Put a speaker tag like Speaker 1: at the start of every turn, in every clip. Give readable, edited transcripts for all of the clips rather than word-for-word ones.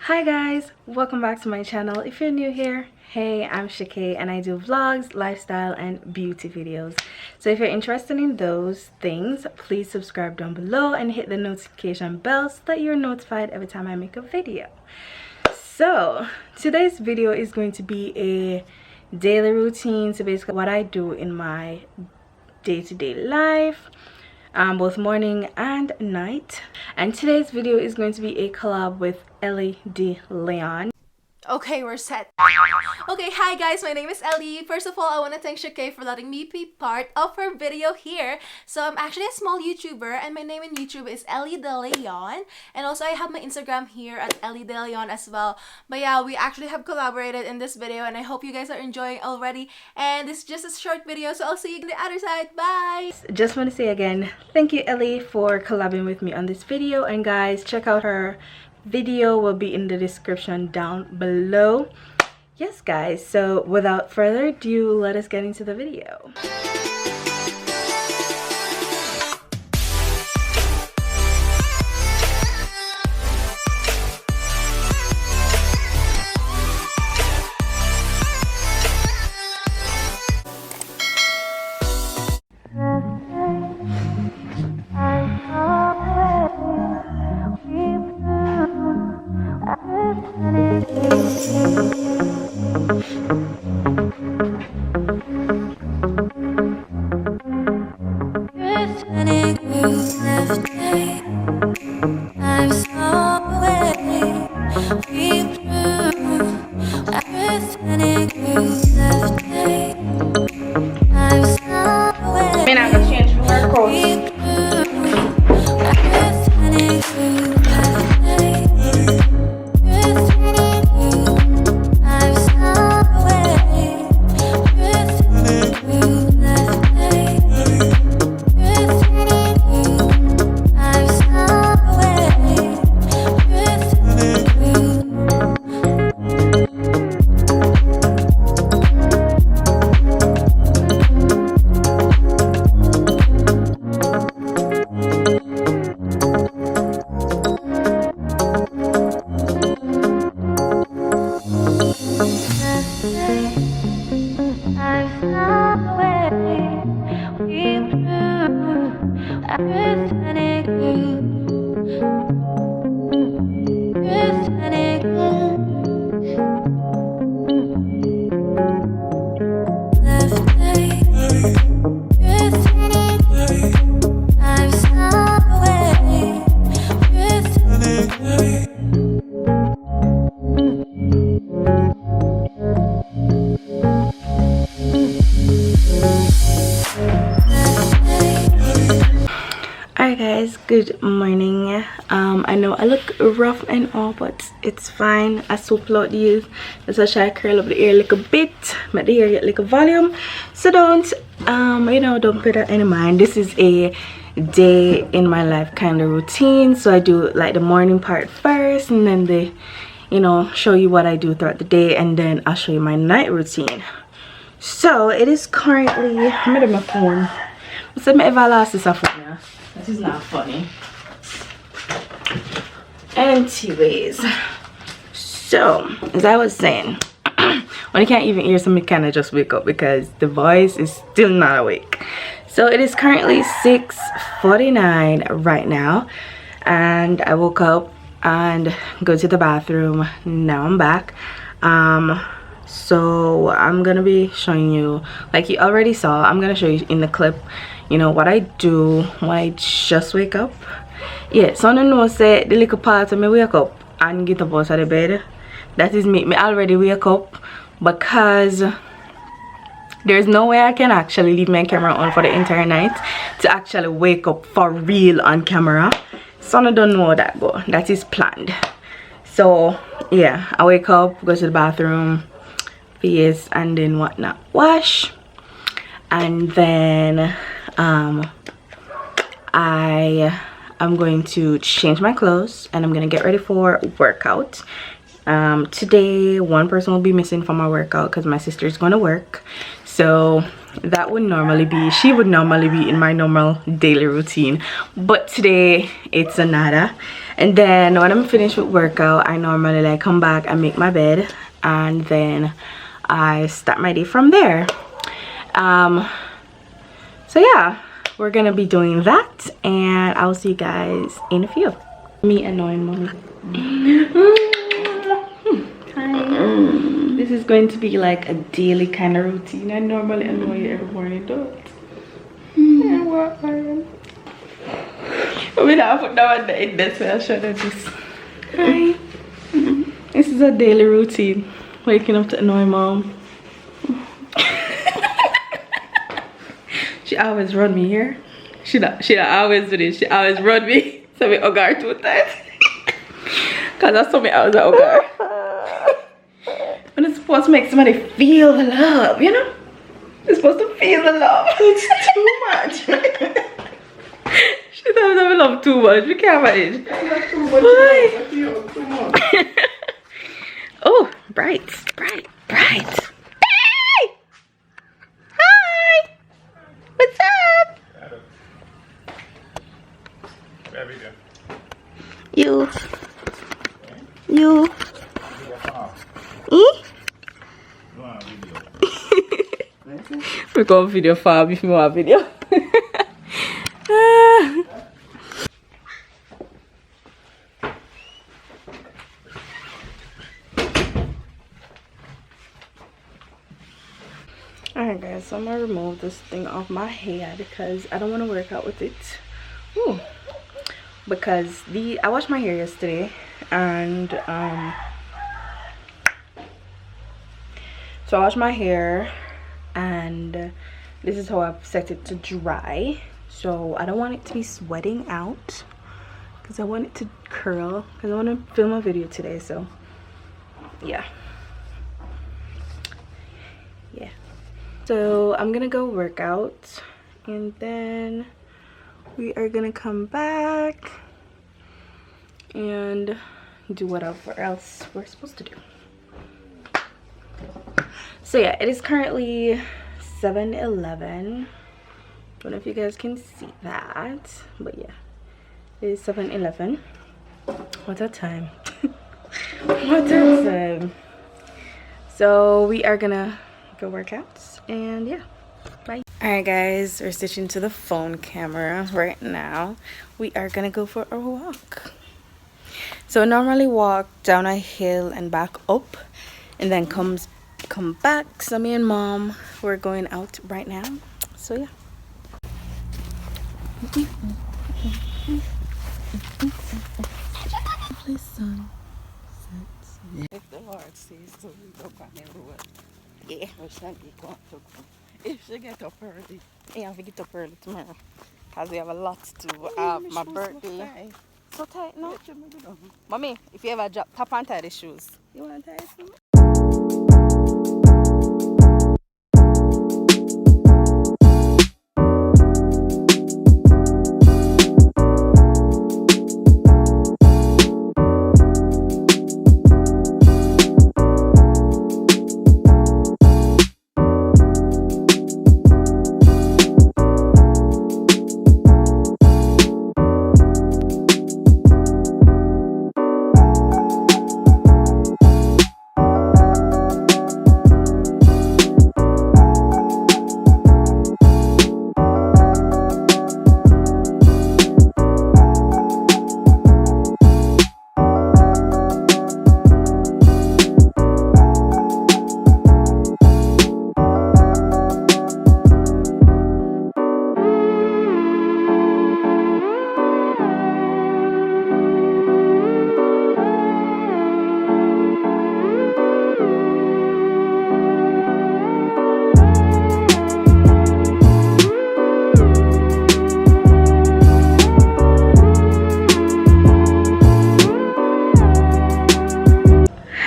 Speaker 1: Hi guys, welcome back to my channel. If you're new here, hey, I'm Shakay and I do vlogs, lifestyle and beauty videos. So if you're interested in those things, please subscribe down below and hit the notification bell so that you're notified every time I make a video. So today's video is going to be a daily routine, so basically what I do in my day-to-day life, both morning and night. And today's video is going to be a collab with Ellie De Leon.
Speaker 2: Okay, we're set. Okay, hi guys, my name is Ellie. First of all, I want to thank Shakay for letting me be part of her video here. So I'm actually a small YouTuber and my name in YouTube is Ellie De Leon. And also I have my Instagram here at Ellie De Leon as well. But yeah, we actually have collaborated in this video and I hope you guys are enjoying already. And this is just a short video, so I'll see you on the other side. Bye!
Speaker 1: Just want to say again, thank you Ellie for collabing with me on this video. And guys, check out her video, will be in the description down below. Yes guys, so without further ado, let us get into the video. Alright guys, good morning. I know I look rough and all, but it's fine. I swap out these. That's why I try to curl up the hair a little bit, make the hair get like a volume. So don't don't pay that any mind. This is a day in my life kind of routine. So I do like the morning part first and then the show you what I do throughout the day, and then I'll show you my night routine. So it is currently, I'm at my phone. What's my ever last this off now? That is not funny. Anyways, so as I was saying, when you can't even hear something, kind of just wake up because the voice is still not awake. So it is currently 6:49 right now, and I woke up and go to the bathroom. Now I'm back. So I'm gonna be showing you, like you already saw, I'm gonna show you in the clip what I do when I just wake up. Yeah, so I know say the little part of me wake up and get up out of the bed, that is me already wake up, because there's no way I can actually leave my camera on for the entire night to actually wake up for real on camera. So I don't know that, but that is planned. So yeah, I wake up, go to the bathroom, face and then whatnot, wash, and then I'm going to change my clothes and I'm gonna get ready for workout. Today one person will be missing from my workout because my sister is going to work, so that would normally be, she would normally be in my normal daily routine, but today it's a nada. And then when I'm finished with workout, I normally like come back and make my bed, and then I start my day from there. So yeah, we're gonna be doing that, and I'll see you guys in a few. Me annoying mommy. Hi. This is going to be like a daily kind of routine. I normally annoy you every morning, don't. Yeah, what? I mean, I'll put down the index where I'll show them this. Hi. This is a daily routine. Waking up to annoy mom. She always run me here. She not always do this. She always run me. So we hug 2 times. Cause that's something I was at hug. And it's supposed to make somebody feel the love, you know? It's supposed to feel the love. It's too much. She doesn't have love too much. We can't manage. Why? Too much. Oh, bright. Hey! Hi! What's up? You. We go video fab if you want video. Alright guys, so I'm gonna remove this thing off my hair because I don't want to work out with it. Ooh. Because I washed my hair yesterday, and so I washed my hair, and this is how I've set it to dry. So I don't want it to be sweating out because I want it to curl, because I want to film a video today. So yeah. So I'm gonna go work out, and then we are gonna come back and do whatever else we're supposed to do. So yeah, it is currently 7:11. Don't know if you guys can see that, but yeah, it is 7:11. What's that time? What's that time? So we are gonna go work out, and yeah, bye. Alright guys, we're switching to the phone camera right now. We are gonna go for a walk. So I normally walk down a hill and back up, and then come back. So me and mom, we're going out right now. So yeah. Please, son. If the Lord says so, we go back everywhere. Yeah, if she get up early, yeah, we get up early tomorrow, because we have a lot to do. My birthday. So tight, no? Mommy, if you ever tap and tie the shoes, you want to tie some?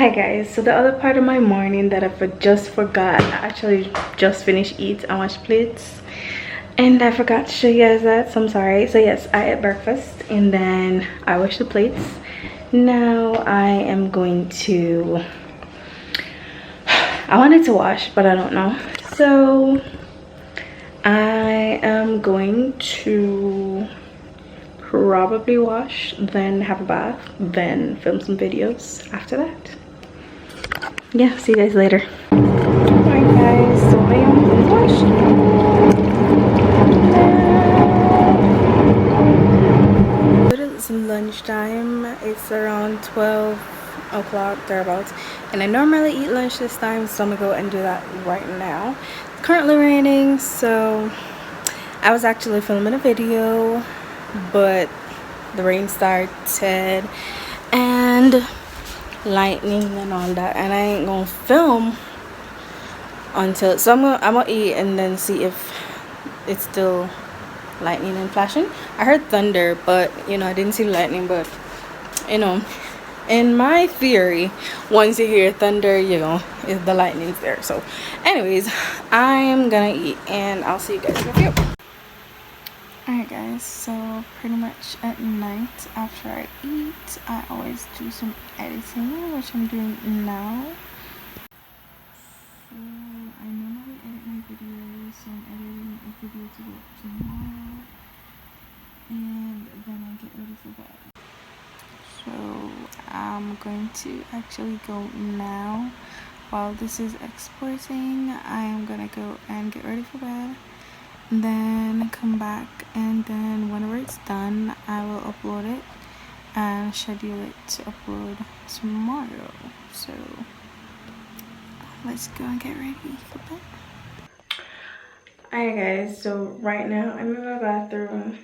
Speaker 1: Hi guys, so the other part of my morning that I just forgot, I actually just finished eat and wash plates, and I forgot to show you guys that, so I'm sorry. So yes, I ate breakfast and then I washed the plates. Now I am going to, I wanted to wash but I don't know, so I am going to probably wash, then have a bath, then film some videos after that. Yeah, see you guys later. Alright guys, so I am washed. It's lunchtime. It's around 12 o'clock thereabouts, and I normally eat lunch this time, so I'm gonna go and do that right now. It's currently raining, so I was actually filming a video, but the rain started and lightning and all that, and I ain't gonna film until, so I'm gonna eat and then see if it's still lightning and flashing. I heard thunder, but you know, I didn't see lightning. But you know, in my theory, once you hear thunder, you know, if the lightning's there. So anyways, I'm gonna eat and I'll see you guys in a few. Alright guys, so pretty much at night after I eat, I always do some editing, which I'm doing now. So I normally edit my videos, so I'm editing a video to go up tomorrow, and then I get ready for bed. So I'm going to actually go now. While this is exporting, I am gonna go and get ready for bed, and then come back, and then whenever it's done, I will upload it and schedule it to upload tomorrow. So let's go and get ready for bed. Alright guys, so right now I'm in my bathroom.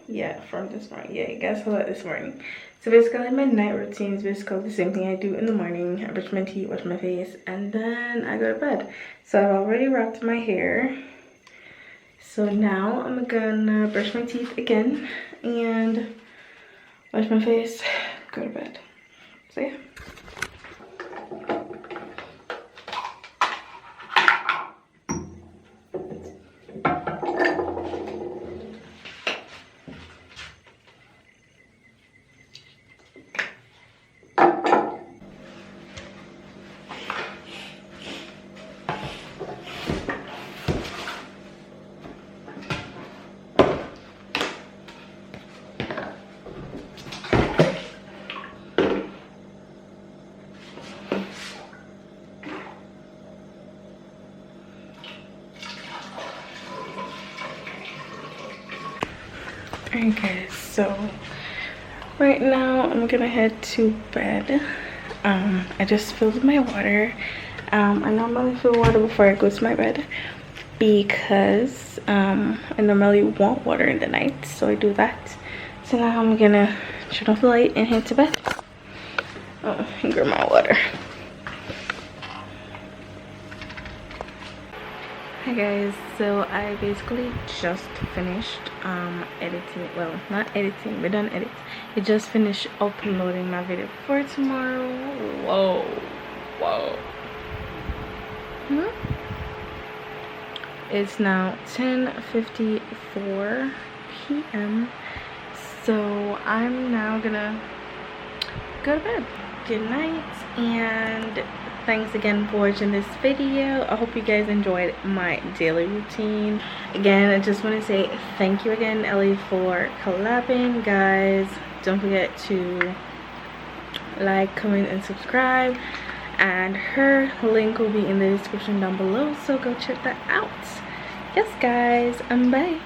Speaker 1: Yeah, from this morning. Yeah, guess what, this morning. So basically my night routine is basically the same thing I do in the morning. I brush my teeth, wash my face, and then I go to bed. So I've already wrapped my hair. So now I'm gonna brush my teeth again and wash my face, go to bed. So yeah. Alright guys, so right now I'm gonna head to bed. I just filled my water. I normally fill water before I go to my bed because I normally want water in the night, so I do that. So now I'm gonna turn off the light and head to bed. Oh, and grab my water. Hi guys, so I basically just finished editing. Well, not editing, we're done edit. I just finished uploading my video for tomorrow. Whoa. It's now 10:54 p.m. so I'm now gonna go to bed. Good night, and thanks again for watching this video. I hope you guys enjoyed my daily routine. Again, I just want to say thank you again, Ellie, for collabing. Guys, don't forget to like, comment, and subscribe, and her link will be in the description down below, so go check that out. Yes guys, bye.